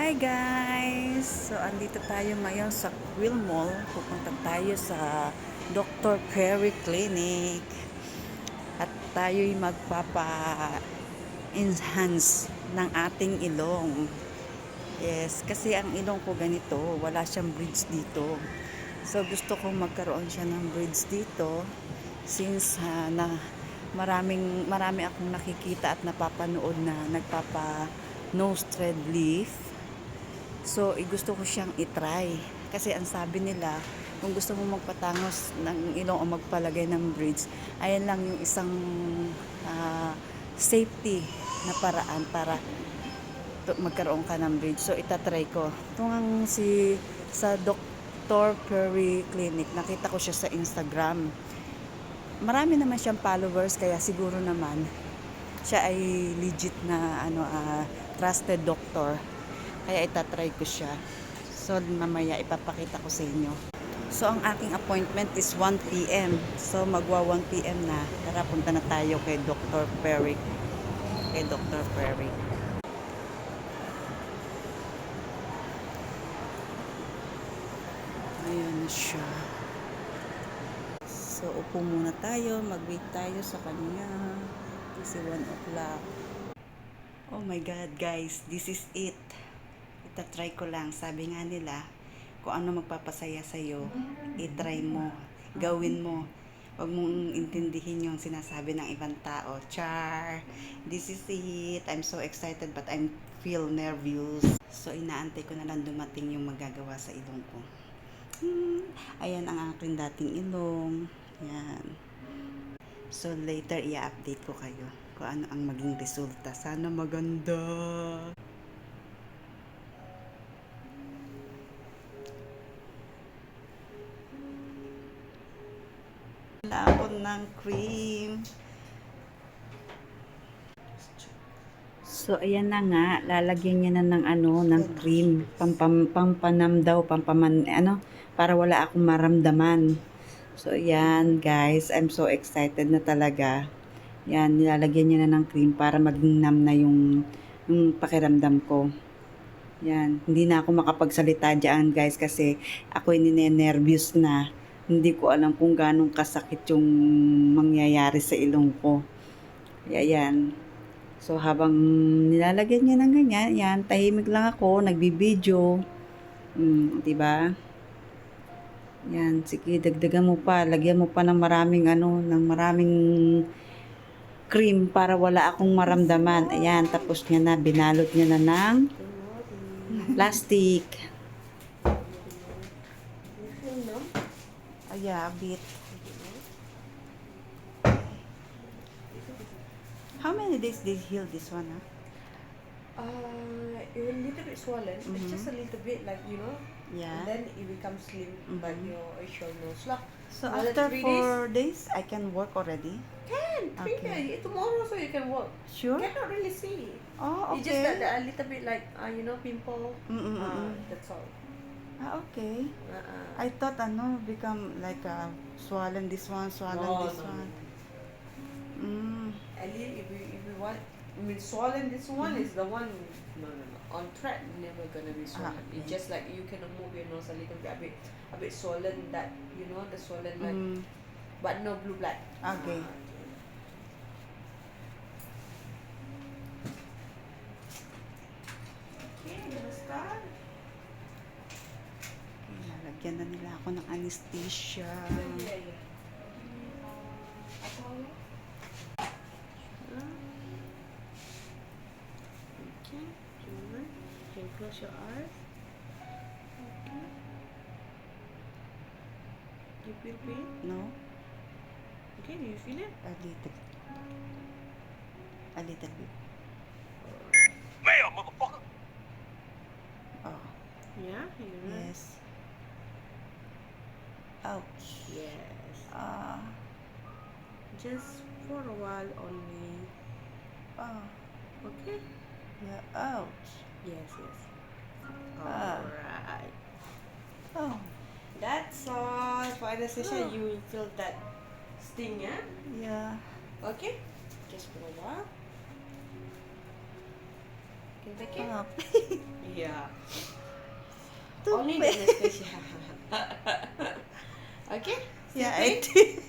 Hi guys! So, andito tayo ngayon sa Quill Mall. Pupunta tayo sa Dr. Perry Clinic. At tayo'y magpapa-enhance ng ating ilong. Yes, kasi ang ilong ko ganito, wala siyang bridge dito. So, gusto kong magkaroon siya ng bridge dito since marami akong nakikita at napapanood na nagpapa nose thread lift. So, gusto ko siyang itry. Kasi ang sabi nila, kung gusto mo magpatangos ng ilong o magpalagay ng bridge, ayan lang yung isang ah, safety na paraan para magkaroon ka ng bridge. So, itatry ko. Itong sa Dr. Perry Clinic, nakita ko siya sa Instagram. Marami naman siyang followers, kaya siguro naman siya ay legit na trusted doctor. Kaya itatry ko siya. So, mamaya ipapakita ko sa inyo. So, ang aking appointment is 1 p.m. So, magwa 1 p.m. na. Tara, punta na tayo kay Dr. Perry. Kay Dr. Perry. Ayan na siya. So, upo muna tayo. Mag-wait tayo sa kanya. Kasi 1 o'clock. Oh my God, guys. This is it. Itatry ko lang. Sabi nga nila, kung ano magpapasaya sa'yo, itry mo, gawin mo. Huwag mong intindihin yung sinasabi ng ibang tao. Char! This is it. I'm so excited but I feel nervous. So, inaantay ko na lang dumating yung magagawa sa ilong ko. Ayan ang aking dating ilong. Yan. So, later i-update ko kayo kung ano ang maging resulta. Sana maganda. Laon ng cream. So, ayan na nga. Lalagyan niya na ng ng cream. Pampanam daw. Para wala akong maramdaman. So, ayan, guys. I'm so excited na talaga. Yan, nilalagyan niya na ng cream para maging nam na yung pakiramdam ko. Yan. Hindi na ako makapagsalita dyan, guys, kasi ako'y ninenervyos na. Hindi ko alam kung ganong kasakit yung mangyayari sa ilong ko. Yan. So, habang nilalagyan niya ng ganyan, yan, tahimik lang ako, nagbibideo. Diba? Yan, sige, dagdagan mo pa, lagyan mo pa ng maraming cream para wala akong maramdaman. Ayan, tapos niya na, binalot niya na ng plastic. Yeah, a bit. How many days did he heal this one, huh? It will little bit swollen. It's just a little bit, like, Yeah. and then it becomes slim, but your show nose lah. So Another after 3 4 days, I can work already? Can Okay. okay. Tomorrow so you can work. Sure? Cannot really see. Oh, It's just that okay. a little bit like pimple. That's all. Okay. I thought become like swollen this one, swollen No, this no, one. no. At least if you want, I mean, swollen this one is the one. No. On track, never gonna be swollen. Okay. It's just like you can move your nose a little bit, a bit swollen. That the swollen like, but no blue blood. Okay. Okay, gonna start. Lalagyan na nila ako ng anesthesia. Okay, you can close your eyes. Okay. You feel pain? No? Okay, do you feel it? A little. A little bit. Bam, motherfucker! Oh, Yeah, you know. yes. Ouch. Yes. Just for a while only. Oh, Okay? yeah, ouch. Yes. Ah. Alright. Oh, That's all. For anesthesia, you will feel that sting, yeah? yeah. Okay? Just for a while. Okay. take it? Oh. Yeah. Too Only bad. the anesthesia. Okay? Still Yeah, pain? I did. Still-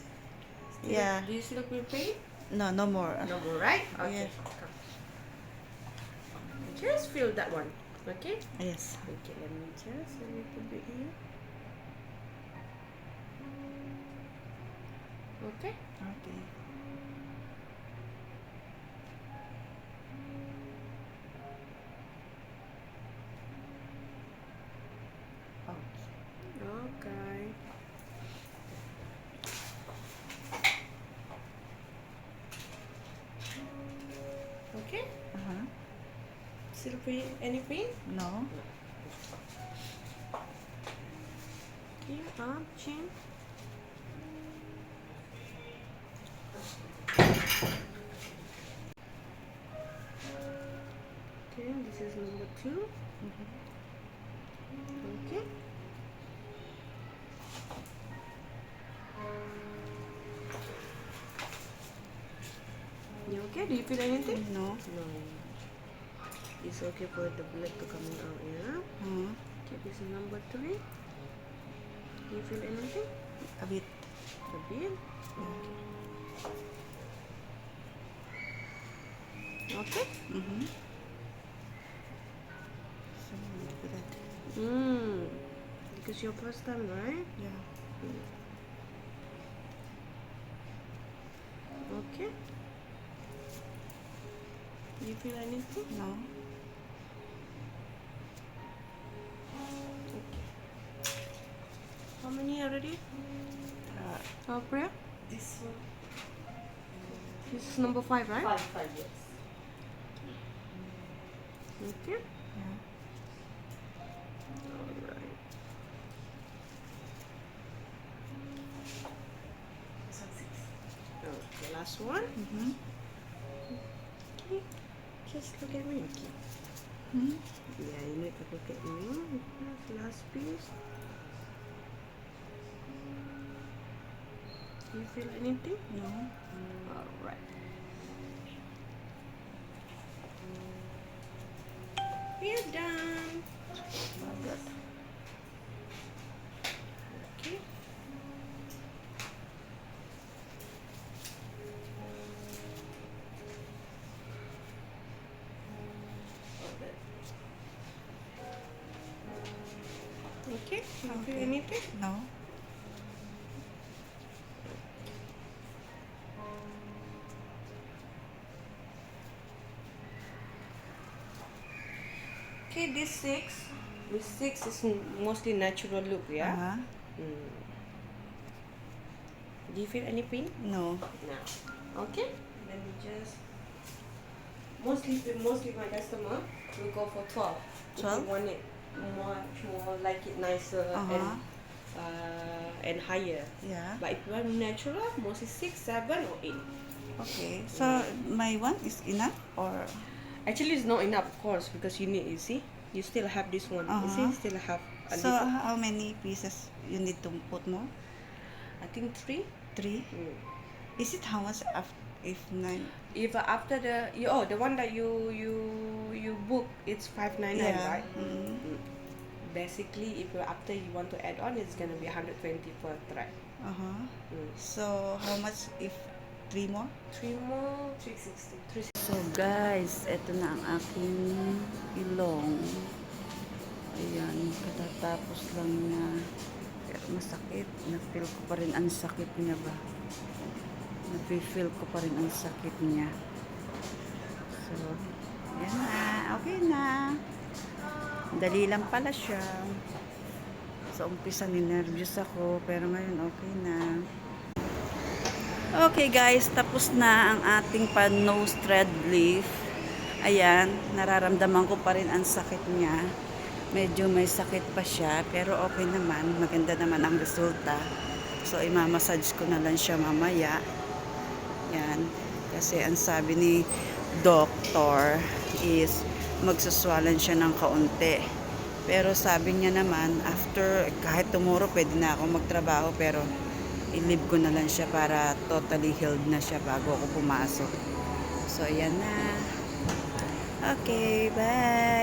Yeah. Do you still feel pain? No, no more. No more, right? Okay. Yeah. Come. Just feel that one. Okay? Yes. Okay, let me just a little bit here. Okay? Okay. Okay. Okay? Uh-huh. Still pain? Any pain? No. Okay, arm, chin. Okay, this is number 2. Okay. You okay? Do you feel anything? No. No. It's okay for the blood to coming out, yeah? Uh-huh. Okay, this is number 3. Do you feel anything? A bit. A bit? Okay. Mm-hmm. So, look at that. Because your first time, right? Yeah. Okay. Do you feel anything? No. How many already? Priya? This one. This is number 5, right? 5, yes. Okay. Yeah. Alright. This one 6. Okay, last one. Mm-hmm. Okay. Just look at me. Okay. Hmm. Yeah, you need to look at me. Last piece. Do you feel anything? No. Alright. We're done. Good. Okay. Okay. Do you feel Okay. anything? No. Okay, this 6. This 6 is mostly natural look, yeah? Uh-huh. Do you feel any pain? No. No. Okay. Let me just. Mostly my customer will go for 12. If 12? you want it much more, like it nicer and higher. Yeah. But if you want natural, mostly 6, 7, or 8. Okay. So, my one is enough or? Actually, it's not enough, of course, because you need. You see, you still have this one. You see, Uh-huh. you still have a So, little. how many pieces you need to put more? I think 3. 3? Is it how much if 9? If after the one that you book, it's 599, Yeah. right? Mm-hmm. Basically, if after you want to add on, it's gonna be 120 per thread. Uh-huh. So, how much if 3 more? 3 more, 360. So guys, eto na ang aking ilong. Ayan, katatapos lang niya. Pero masakit. Na-feel ko pa rin ang sakit niya ba? Na-feel ko pa rin ang sakit niya. So, yan na. Okay na. Dali lang pala siya. Sa umpisa ninervyos ako. Pero ngayon okay na. Okay guys, tapos na ang ating pan-nose thread leaf. Ayan, nararamdaman ko pa rin ang sakit niya. Medyo may sakit pa siya, pero okay naman. Maganda naman ang resulta. So, imamassage ko na lang siya mamaya. Yan. Kasi ang sabi ni doctor is magsuswalan siya ng kaunti. Pero sabi niya naman, after, kahit tomorrow, pwede na ako magtrabaho, pero i-leave ko na lang siya para totally healed na siya bago ako pumasok. So, ayan na. Okay, bye.